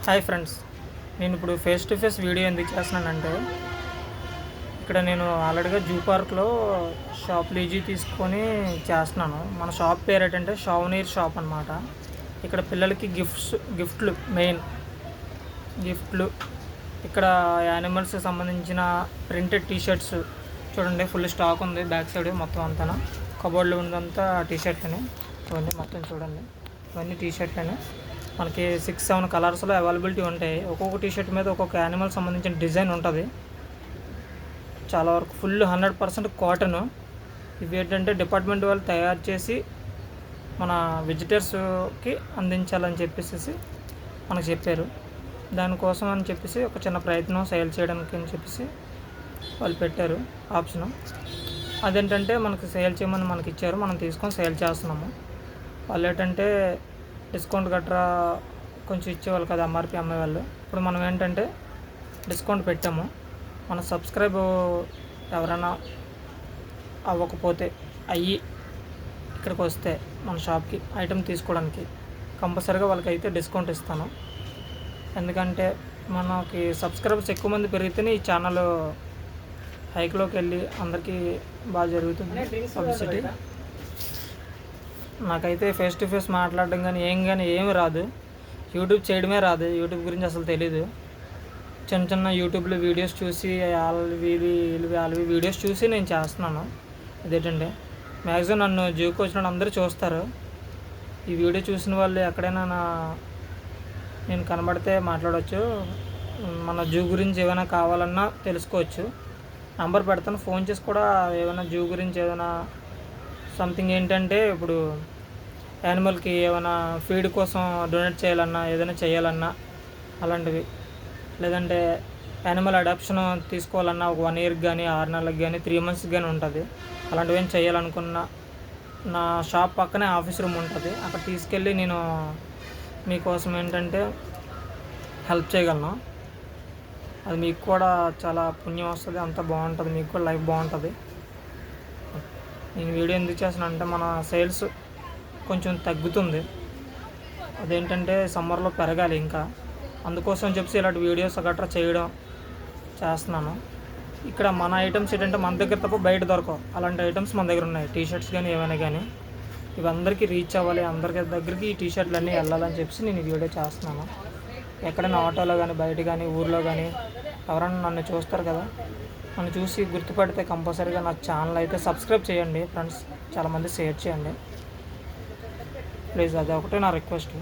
Hi friends, నేను ఇప్పుడు face to face video ఎందుకు చేస్తున్నానంటే, ఇక్కడ నేను ఆల్రెడీగా జూ పార్క్లో షాప్ లీజీ తీసుకొని చేస్తున్నాను. మన షాప్ పేరు ఏంటంటే షావనీర్ షాప్ అనమాట. ఇక్కడ పిల్లలకి గిఫ్ట్లు మెయిన్ గిఫ్ట్లు. ఇక్కడ యానిమల్స్కి సంబంధించిన ప్రింటెడ్ టీషర్ట్స్ చూడండి, ఫుల్ స్టాక్ ఉంది. బ్యాక్ సైడ్ మొత్తం అంతా కబోర్డ్లో ఉన్నదంతా టీషర్ట్లని ఇవన్నీ మొత్తం చూడండి. ఇవన్నీ టీషర్ట్లని మనకి 6-7 కలర్స్లో అవైలబిలిటీ ఉంటాయి. ఒక్కొక్క టీషర్ట్ మీద ఒక్కొక్క యానిమల్ సంబంధించిన డిజైన్ ఉంటుంది. చాలా వరకు ఫుల్ 100% కాటన్. ఇవి ఏంటంటే డిపార్ట్మెంట్ వాళ్ళు తయారు చేసి మన విజిటర్స్కి అందించాలని చెప్పేసి మనకు చెప్పారు. దానికోసం అని చెప్పేసి ఒక చిన్న ప్రయత్నం సేల్ చేయడానికి అని చెప్పేసి వాళ్ళు పెట్టారు ఆప్షను. అదేంటంటే మనకి సేల్ చేయమని మనకి ఇచ్చారు, మనం తీసుకొని సేల్ చేస్తున్నాము. వాళ్ళు ఏంటంటే డిస్కౌంట్ గట్రా కొంచెం ఇచ్చేవాళ్ళు కదా ఎంఆర్పి అమ్మేవాళ్ళు. ఇప్పుడు మనం ఏంటంటే డిస్కౌంట్ పెట్టాము. మన సబ్స్క్రైబ్ ఎవరైనా అవ్వకపోతే అయ్యి ఇక్కడికి వస్తే మన షాప్కి ఐటెం తీసుకోవడానికి కంపల్సరీగా వాళ్ళకైతే డిస్కౌంట్ ఇస్తాను. ఎందుకంటే మనకి సబ్స్క్రైబర్స్ ఎక్కువ మంది పెరిగితేనే ఈ ఛానల్ హైక్లోకి వెళ్ళి అందరికీ బాగా జరుగుతుంది పబ్లిసిటీ. నాకైతే ఫేస్ టు ఫేస్ మాట్లాడడం కానీ ఏమి రాదు. యూట్యూబ్ చేయడమే రాదు. యూట్యూబ్ గురించి అసలు తెలీదు. చిన్న యూట్యూబ్లో వీడియోస్ చూసి వాళ్ళవి వీడియోస్ చూసి నేను చేస్తున్నాను. ఇదేంటంటే మ్యాక్సిమం నన్ను జూకి వచ్చిన అందరూ చూస్తారు. ఈ వీడియో చూసిన వాళ్ళు ఎక్కడైనా నేను కనబడితే మాట్లాడవచ్చు. మన జూ గురించి ఏమైనా కావాలన్నా తెలుసుకోవచ్చు. నంబర్ పెడతాను, ఫోన్ చేసి కూడా ఏమైనా జూ గురించి ఏదైనా సంథింగ్ ఏంటంటే ఇప్పుడు యానిమల్కి ఏమైనా ఫీడ్ కోసం డొనేట్ చేయాలన్నా ఏదైనా చేయాలన్నా అలాంటివి, లేదంటే యానిమల్ అడాప్షన్ తీసుకోవాలన్నా ఒక 1 ఇయర్కి కానీ 6 నెలలకు కానీ 3 మంత్స్కి కానీ ఉంటుంది. అలాంటివి ఏం చేయాలనుకున్నా నా షాప్ పక్కనే ఆఫీస్ రూమ్ ఉంటుంది. అక్కడ తీసుకెళ్ళి నేను మీకోసం ఏంటంటే హెల్ప్ చేయగలను. అది మీకు కూడా చాలా పుణ్యం వస్తుంది, అంత బాగుంటుంది, మీకు కూడా లైఫ్ బాగుంటుంది. నేను వీడియో ఎందుకు చేస్తున్నానంటే మన సేల్స్ కొంచెం తగ్గుతుంది. అదేంటంటే సమ్మర్లో పెరగాలి ఇంకా, అందుకోసం చెప్పి ఇలాంటి వీడియోస్ గట్రా చేస్తున్నాను. ఇక్కడ మన ఐటమ్స్ ఏంటంటే మన దగ్గర తప్ప బయట దొరకవు. అలాంటి ఐటమ్స్ మన దగ్గర ఉన్నాయి. టీషర్ట్స్ కానీ ఏమైనా కానీ ఇవి అందరికీ రీచ్ అవ్వాలి, అందరి దగ్గరికి ఈ టీషర్ట్లు అన్నీ వెళ్ళాలని చెప్పి నేను ఈ వీడియో చేస్తున్నాను. ఎక్కడైనా ఆటోలో కానీ బయట కానీ ఊర్లో కానీ ఎవరైనా నన్ను చూస్తారు కదా, నన్ను చూసి గుర్తుపడితే కంపల్సరీగా నా ఛానల్ అయితే సబ్స్క్రైబ్ చేయండి ఫ్రెండ్స్. చాలామంది షేర్ చేయండి ప్లీజ్, అది ఒకటే నా రిక్వెస్ట్.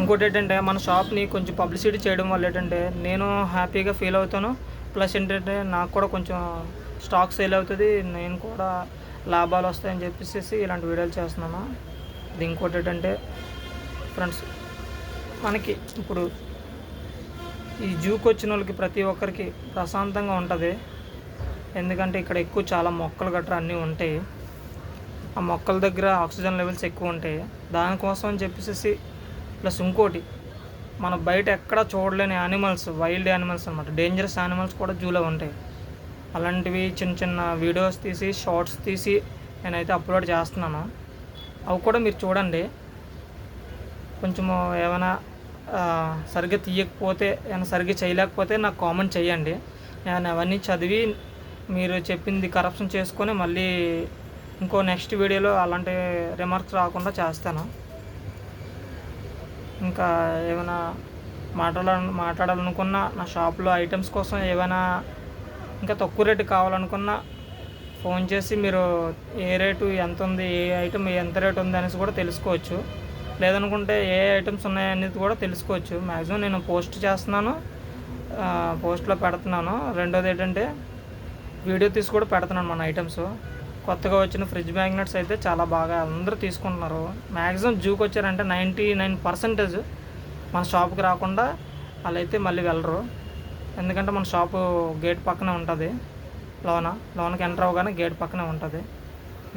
ఇంకోటి ఏంటంటే మన షాప్ని కొంచెం పబ్లిసిటీ చేయడం వల్ల ఏంటంటే నేను హ్యాపీగా ఫీల్ అవుతాను. ప్లస్ ఏంటంటే నాకు కూడా కొంచెం స్టాక్ సేల్ అవుతుంది, నేను కూడా లాభాలు వస్తాయని చెప్పేసి ఇలాంటి వీడియోలు చేస్తున్నాను. ఇది ఇంకోటి ఏంటంటే ఫ్రెండ్స్, మనకి ఇప్పుడు ఈ జూకి వచ్చిన వాళ్ళకి ప్రతి ఒక్కరికి ప్రశాంతంగా ఉంటుంది. ఎందుకంటే ఇక్కడ ఎక్కువ చాలా మొక్కలు గట్రా అన్నీ ఉంటాయి. ఆ మొక్కల దగ్గర ఆక్సిజన్ లెవెల్స్ ఎక్కువ ఉంటాయి. దానికోసం అని చెప్పేసి ప్లస్ ఇంకోటి మన బయట ఎక్కడ చూడలేని యానిమల్స్, వైల్డ్ యానిమల్స్ అనమాట, డేంజరస్ యానిమల్స్ కూడా జూలో ఉంటాయి. అలాంటివి చిన్న వీడియోస్ తీసి షార్ట్స్ తీసి నేనైతే అప్లోడ్ చేస్తున్నాను. అవి కూడా మీరు చూడండి. కొంచెము ఏమైనా సరిగ్గా తీయకపోతే, ఏమైనా సరిగ్గా చేయలేకపోతే నాకు కామెంట్ చేయండి. నేను అవన్నీ చదివి మీరు చెప్పింది కరెక్షన్ చేసుకొని మళ్ళీ ఇంకో నెక్స్ట్ వీడియోలో అలాంటి రిమార్క్స్ రాకుండా చేస్తాను. ఇంకా ఏమైనా మాట్లాడాలనుకున్నా, నా షాప్లో ఐటమ్స్ కోసం ఏమైనా ఇంకా తక్కువ రేటు కావాలనుకున్నా ఫోన్ చేసి మీరు ఏ రేటు ఎంత ఉంది, ఏ ఐటమ్ ఎంత రేటు ఉంది అనేసి కూడా తెలుసుకోవచ్చు. లేదనుకుంటే ఏ ఐటమ్స్ ఉన్నాయనేది కూడా తెలుసుకోవచ్చు. మ్యాక్సిమం నేను పోస్ట్ చేస్తున్నాను, పోస్ట్లో పెడుతున్నాను. రెండోది ఏంటంటే వీడియో తీసి కూడా పెడుతున్నాను మన ఐటమ్స్. కొత్తగా వచ్చిన ఫ్రిడ్జ్ మ్యాగ్నెట్స్ అయితే చాలా బాగా అందరూ తీసుకుంటున్నారు. మ్యాక్సిమం జూకి వచ్చారంటే 99% మన షాప్కి రాకుండా వాళ్ళైతే మళ్ళీ వెళ్ళరు. ఎందుకంటే మన షాపు గేట్ పక్కనే ఉంటుంది. లోనకి ఎంటర్ అవ్వగానే గేట్ పక్కనే ఉంటుంది.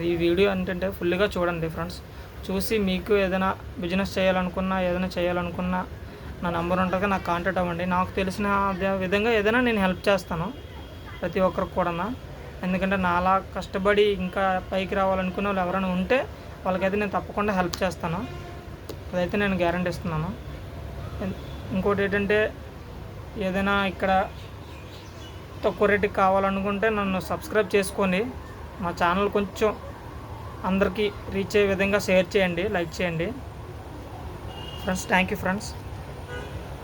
ఈ వీడియో ఏంటంటే ఫుల్గా చూడండి ఫ్రెండ్స్. చూసి మీకు ఏదైనా బిజినెస్ చేయాలనుకున్నా, ఏదైనా చేయాలనుకున్నా నా నెంబర్ ఉంటుంది, నాకు కాంటాక్ట్ అవ్వండి. నాకు తెలిసిన విధంగా ఏదైనా నేను హెల్ప్ చేస్తాను ప్రతి ఒక్కరికి కూడా. ఎందుకంటే నాలా కష్టపడి ఇంకా పైకి రావాలనుకునే వాళ్ళు ఎవరైనా ఉంటే వాళ్ళకైతే నేను తప్పకుండా హెల్ప్ చేస్తాను. అదైతే నేను గ్యారంటీ ఇస్తున్నాను. ఇంకోటి ఏంటంటే ఏదైనా ఇక్కడ తక్కువ రేటుకి కావాలనుకుంటే నన్ను సబ్స్క్రైబ్ చేసుకోండి. మా ఛానల్ కొంచెం అందరికీ రీచ్ అయ్యే విధంగా షేర్ చేయండి, లైక్ చేయండి ఫ్రెండ్స్. Thank you friends.